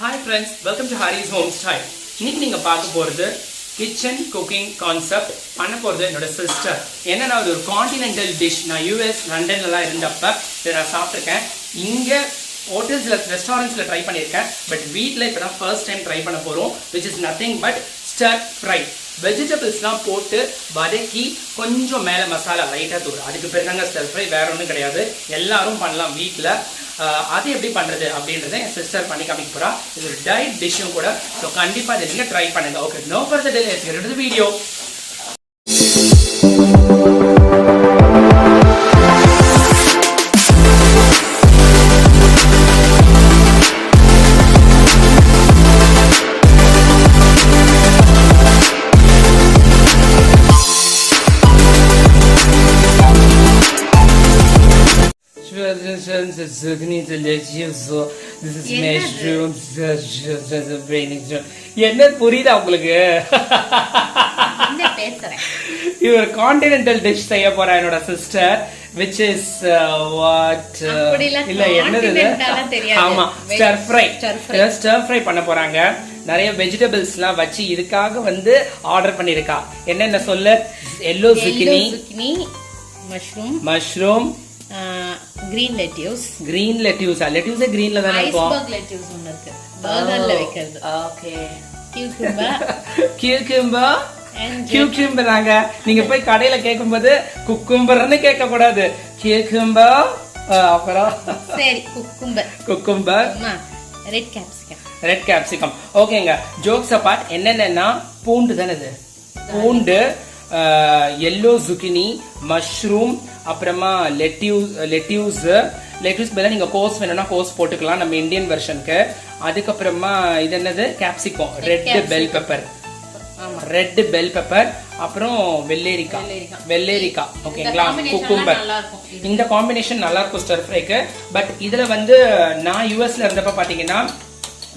Hi friends, welcome to Harry's Home Style. இன்னைக்கு நீங்க பார்க்க போறது கிச்சன் குக்கிங் கான்செப்ட் பண்ண போறது என்னோட சிஸ்டர். என்னன்னா ஒரு கான்டினென்டல் டிஷ். நான் யூஎஸ் லண்டன்லலாம் இருந்தப்ப இதை நான் சாப்பிட்ருக்கேன். இங்க ஹோட்டல்ஸ்ல ரெஸ்டாரண்ட்ஸ்ல ட்ரை பண்ணியிருக்கேன். பட் வீட்டில் இப்போ தான் ஃபர்ஸ்ட் டைம் ட்ரை பண்ண போறோம். which is nothing but stir fry. வெஜிடபிள்ஸ்லாம் போட்டு வதக்கி கொஞ்சம் மேலே மசாலா லைட்டாக தூரம் அதுக்கு பேர் தாங்க ஸ்டர் ஃப்ரை, வேற ஒன்றும் கிடையாது. எல்லாரும் பண்ணலாம் வீட்டில். அது எப்படி பண்ணுறது அப்படின்றத என் சிஸ்டர் பண்ணி காமிக்க போகிறா. இது ஒரு டயட் டிஷ்ஷும் கூட. ஸோ கண்டிப்பாக இதை நீங்கள் ட்ரை பண்ணுங்க. Okay, no further delay, let's get into the video. zuccini delicious. This is mushrooms. என்ன புரியுதா உங்களுக்கு? என்ன பேசுறேன்? இவர் கான்டினென்டல் டிஷ் செய்ய போறா என்னோட சிஸ்டர், which is what இல்ல என்னது? ஆமா, ஸ்டர் ஃப்ரை. ஸ்டர் ஃப்ரை பண்ண போறாங்க. நிறைய வெஜிடபிள்ஸ்லாம் வச்சு இதுக்காக வந்து ஆர்டர் பண்ணிருக்கா. என்னென்ன சொல்லு? yellow zucchini, mushroom, green lettuce. green lettuce. lettuce greenல தான இருக்கும். iceberg lettuce ஒன்னு இருக்கு, பர்கர்ல வைக்கிறது. ஓகே. cucumber தாங்க. நீங்க போய் கடையில கேக்கும்போது குக்கும்பர்னு கேட்க கூடாது, cucumber. அப்புறம் சரி, cucumber. red capsicum. ஓகேங்க, ஜோக்ஸ் அபார்ட். என்னென்னன்னா பூண்டு தானே இது. பூண்டு, yellow zucchini, mushroom, அப்புறமா லெட்யூஸ் பதிலா நீங்க கோஸ் வேணும்னா கோஸ் போட்டுக்கலாம், நம்ம இந்தியன் வெர்ஷனுக்கு. அதுக்கப்புறமா இது என்னது? கேப்சிகம், ரெட் பெல் பெப்பர், அப்புறம் வெள்ளரிக்காய். ஓகேங்களா, குக்கும்பர். இந்த காம்பினேஷன் நல்லா இருக்கும் ஸ்டர் ஃப்ரைக்கு. பட் இதுல வந்து நான் யூஎஸ்ல இருந்தப்ப பாத்தீங்கன்னா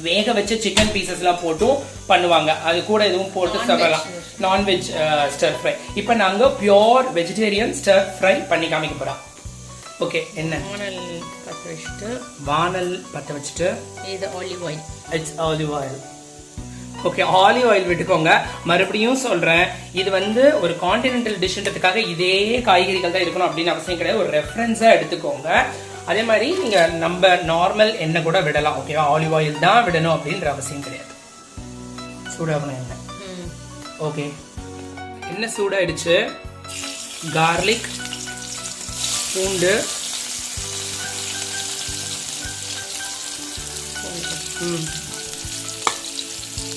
வேக வச்ச சிக்கன் பீசஸ் எல்லாம் போட்டும் பண்ணுவாங்க. அது கூட எதுவும் போட்டு சாப்பிடலாம், நான்வெஜ் ஸ்டர் ஃப்ரை. இப்போ நாங்க பியோர் வெஜிடேரியன் ஸ்டர் ஃப்ரை பண்ணி காமிக்க போறோம். ஓகே, என்ன? வானல் பற்ற வச்சுட்டு இது olive oil. It's olive oil. Okay, olive oil விட்டுக்கோங்க. மறுபடியும் சொல்றேன், இது வந்து ஒரு கான்டினென்டல் டிஷ்ன்றதுக்காக இதே காய்கறிகள் தான் இருக்கணும் அப்படின்னு அவசியம் கிடையாது. ஒரு ரெஃபரன்ஸா எடுத்துக்கோங்க. அதே மாதிரி நீங்க நம்ம நார்மல் எண்ணெய் கூட விடலாம். ஓகேவா? ஆலிவ் ஆயில் தான் விடணும் அப்படின்ற அவசியம் கிடையாது. சூடாகணும் எண்ணெய். ஓகே, எண்ணெய் சூடாயிடுச்சு. கார்லிக், பூண்டு,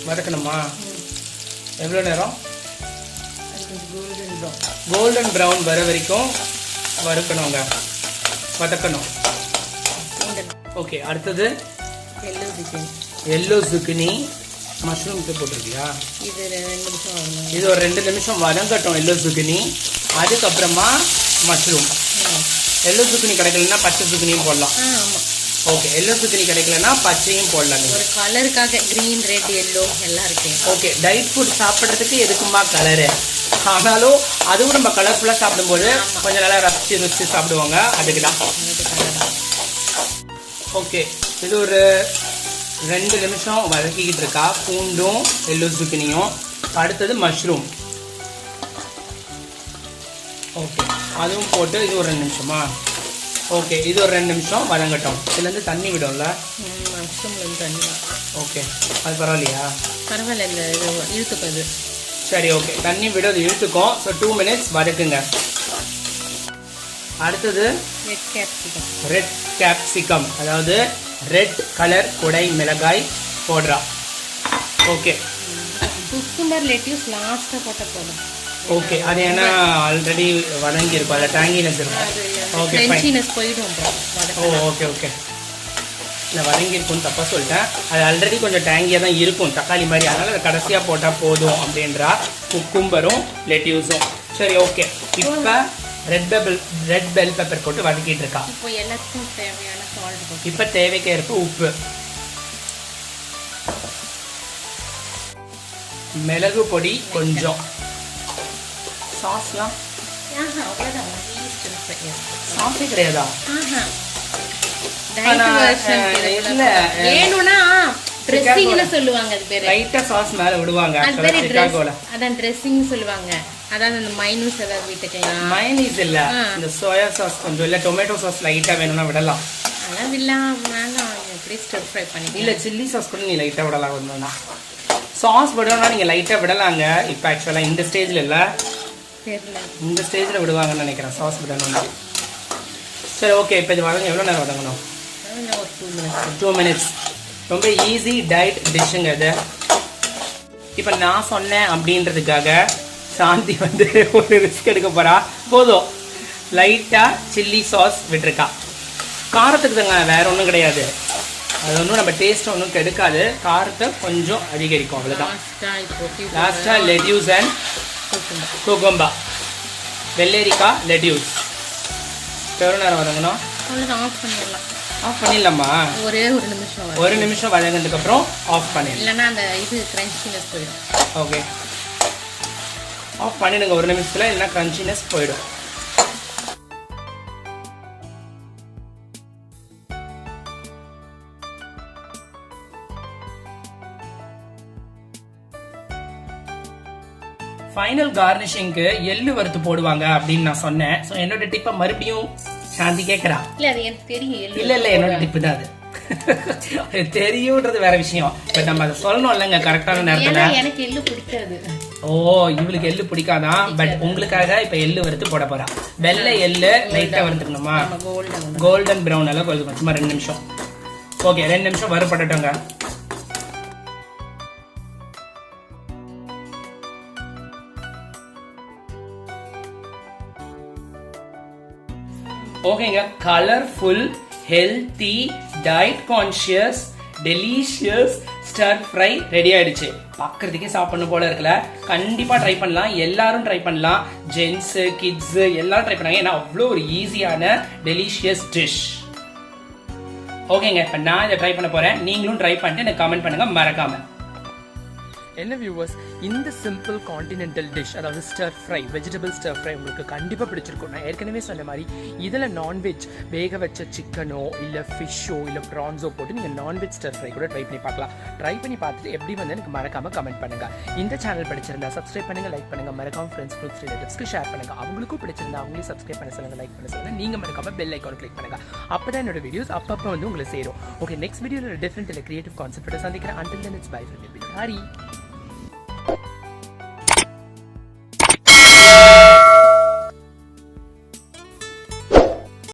வதக்கணுமா? எவ்வளோ நேரம்? கோல்டன் ப்ரௌன் வர வரைக்கும் வறுக்கணுங்க, வதக்கணும். ஓகே, அடுத்தது yellow zucchini, மஷ்ரூம் போட்டிருக்கியா? இது ஒரு 2 நிமிஷம் வதங்கட்டும் yellow zucchini. அதுக்கப்புறமா மஷ்ரூம். yellow zucchini கிடைக்கலன்னா பச்சை zucchiniயும் போடலாம். ஓகே, yellow zucchini கிடைக்கலன்னா பச்சையும் போடலாம். ஒரு கலருக்காக green, red, yellow எல்லாம் இருக்கு. ஓகே, டயட் ஃபுட் சாப்பிட்றதுக்கு எதுக்குமா கலரு? ஆனாலும் அதுவும் நம்ம கலர்ஃபுல்லா சாப்பிடும்போது கொஞ்சம் நல்லா ருசி சாப்பிடுவாங்க, அதுக்கு தான். ஓகே, இது ஒரு 2 நிமிஷம் வதக்கிக்கிட்டு இருக்கா பூண்டும் yellow zucchiniயும். அடுத்தது மஷ்ரூம். ஓகே, அதுவும் போட்டு இது ஒரு 2 நிமிஷமா? ஓகே, இது ஒரு 2 நிமிஷம் வதங்கட்டும். இதுலேருந்து தண்ணி விடும்ல மஷ்ரூம்லேருந்து தண்ணி. ஓகே, அது பரவாயில்லையா? பரவாயில்ல, இது இழுத்துக்குது. சரி, ஓகே, தண்ணி விட அது இழுத்துக்கும். ஸோ 2 மினிட்ஸ் வதக்குங்க. அடுத்தது ரெட் கேப்சிகம், அதாவது ரெட் கலர் குடை மிளகாய் போடுறா. ஓகே, குக்கும்பர் லெட்யூஸ் லாஸ்ட்டாக போட்ட போதும். ஓகே, அது ஏன்னா ஆல்ரெடி வதங்கி இருக்கும், அதில் டேங்கினஸ் இருக்கும். ஓகே, போயிடும். ஓகே ஓகே, இல்லை வதங்கி இருக்கும்னு தப்பாக சொல்லிட்டேன். அது ஆல்ரெடி கொஞ்சம் டேங்கியாக தான் இருக்கும், தக்காளி மாதிரி. அதனால் அதை கடைசியாக போட்டால் போதும் அப்படின்றா. குக்கும்பரும் லெட்யூஸும். சரி, ஓகே. இப்போ ரெட் பெல் பெப்பர் போட்டு வதக்கிட்டு இருக்கா. இப்போ எல்லாத்துக்கும் தேவையான சால்ட். இப்போ தேவைக்கு ஏற்ப உப்பு, மிளகு பொடி கொஞ்சம், சாஸ்லாம் சாஸே கிடையாதா? ட்ரெஸ்ஸிங்னு சொல்லுவாங்க அது பேரு. லைட்டா சாஸ் மேல விடுவாங்க அது பேரு சிகாகோல. அதான் ட்ரெஸ்ஸிங் சொல்லுவாங்க. அதான் அந்த மைனஸ் ஏதாவது வீட்டுக்கலாம். மைனஸ் இல்ல, இந்த சோயா சாஸ் கொஞ்சம் இல்ல டொமேட்டோ சாஸ் லைட்டா வேணும்னா விடலாம். அதெல்லாம் வேண்டாம், அப்படியே ஸ்டர் ஃப்ரை பண்ணி. இல்ல சில்லி சாஸ் கூட நீ லைட்டா விடலாம். வேணும்னா சாஸ் விடணும்னா நீங்க லைட்டா விடலாங்க. இப்போ ஆக்சுவலா இந்த ஸ்டேஜ்ல இல்ல, தெரியல, இந்த ஸ்டேஜ்ல விடுவாங்கன்னு நினைக்கிறேன் சாஸ் விடணும்னா. சரி ஓகே, இப்போ இது வதங்க எவ்வளோ நேரம் வதங்கணும்? ஒரு 2 minutes. 2 minutes. ரொம்ப ஈஸி டயட் டிஷ்ஷுங்க இது. இப்போ நான் சொன்னேன் அப்படின்றதுக்காக சாந்தி வந்து ஒரு ரிஸ்க் எடுக்க போறா. போதும், லைட்டாக சில்லி சாஸ் விட்டுருக்கா. காரத்துக்கு தாங்க, வேற ஒன்றும் கிடையாது. அது ஒன்றும் நம்ம டேஸ்ட் ஒன்றும் கெடுக்காது, காரத்தை கொஞ்சம் அதிகரிக்கும், அவ்வளோதான். லாஸ்ட்டாக லெட்யூஸ் அண்ட் குகும்பா, வெள்ளரிக்காய் லெட்யூஸ். எவ்வளோ நேரம் வதங்கணும்? ஆஃப் பண்ணிடலாமா? ஒரு நிமிஷம் வதங்கினதுக்கு அப்புறம் ஆஃப் பண்ணிடலாம். இல்லைன்னா அந்த இது கிரன்ச்சினஸ் போயிடும். ஓகே, ஆஃப் பண்ணிடுங்க ஒரு நிமிஷத்துல, இல்லைன்னா கிரன்ச்சினஸ் போயிடும். ஃபைனல் கார்னிஷிங்க்கு எள்ளு வறுத்து போடுவாங்க அப்படின்னு நான் சொன்னேன். ஸோ என்னோட டிப்பை மறுபடியும் சாந்தி கேட்கறா. இல்ல அது எனக்கு தெரியும். இல்ல என்னோட டிப்பு தான் அது. தெரியும்ன்றது வேற விஷயம். பட் நம்ம அதை சொல்லணும் இல்லைங்க கரெக்டான நேரத்துல. எனக்கு எள்ளு பிடிக்காது. ஓ, இவளுக்கு எள்ளு பிடிக்காதான். பட் உங்களுக்காக இப்ப எள்ளு வறுத்து போட போறா. வெள்ளை எள்ளு லைட்டா வறுத்துக்கணுமா? கோல்டன் பிரவுன் அளவுக்கு வறுத்துக்கணும். சும்மா 2 நிமிஷம். ஓகே, 2 நிமிஷம் வறுபடட்டுங்க. ஓகேங்க, colourful, healthy, diet conscious, delicious ஸ்டர் ஃப்ரை ரெடி ஆயிடுச்சு. பார்க்கறதுக்கே சாப்பிடணும் போல இருக்குல்ல. கண்டிப்பா ட்ரை பண்ணலாம், எல்லாரும் ட்ரை பண்ணலாம். ஜென்ஸ், கிட்ஸ் எல்லாரும் ட்ரை பண்ணாங்க. ஏன்னா அவ்வளோ ஒரு ஈஸியான டெலிஷியஸ் டிஷ். ஓகேங்க, இப்போ நான் இதை ட்ரை பண்ண போறேன். நீங்களும் ட்ரை பண்ணிட்டு எனக்கு கமெண்ட் பண்ணுங்க மறக்காம. என்ன வியூவர்ஸ், இந்த சிம்பிள் கான்டினென்டல் டிஷ், அதாவது ஸ்டர் ஃப்ரை, வெஜிடபிள் ஸ்டர் ஃப்ரை உங்களுக்கு கண்டிப்பாக பிடிச்சிருக்கும். நான் ஏற்கனவே சொன்ன மாதிரி இதில் நான்வெஜ் வேக வச்ச சிக்கனோ இல்லை ஃபிஷ்ஷோ இல்லை ப்ரான்ஸோ போட்டு நீங்கள் நான்வெஜ் ஸ்டர் ஃப்ரை கூட ட்ரை பண்ணி பார்க்கலாம். ட்ரை பண்ணி பார்த்துட்டு எப்படி வந்து எனக்கு மறக்காமல் கமெண்ட் பண்ணுங்கள். இந்த சேனல் பிடிச்சிருந்தா சப்ஸ்கிரைப் பண்ணுங்கள், லைக் பண்ணுங்கள், மறக்காம ஃப்ரெண்ட்ஸ் குரூப்ஸ் ரிலேட்டிவ்ஸ்க்கு ஷேர் பண்ணுங்கள். அவங்களுக்கும் பிடிச்சிருந்தா அவங்களே சப்ஸ்கிரைப் பண்ண சொல்லுங்கள், லைக் பண்ண சொல்லுங்கள். நீங்கள் மறக்காம பெல் ஐக்கான் கிளிக் பண்ணுங்கள். அப்போ தான் என்னோட வீடியோஸ் அப்பப்போ வந்து உங்களுக்கு சேரும். ஓகே, நெக்ஸ்ட் வீடியோவில் டிஃப்ரெண்ட் இல்லை கிரியேட்டிவ் கான்செப்டோட சந்திக்கிறேன். Until then, it's bye from me. Hari.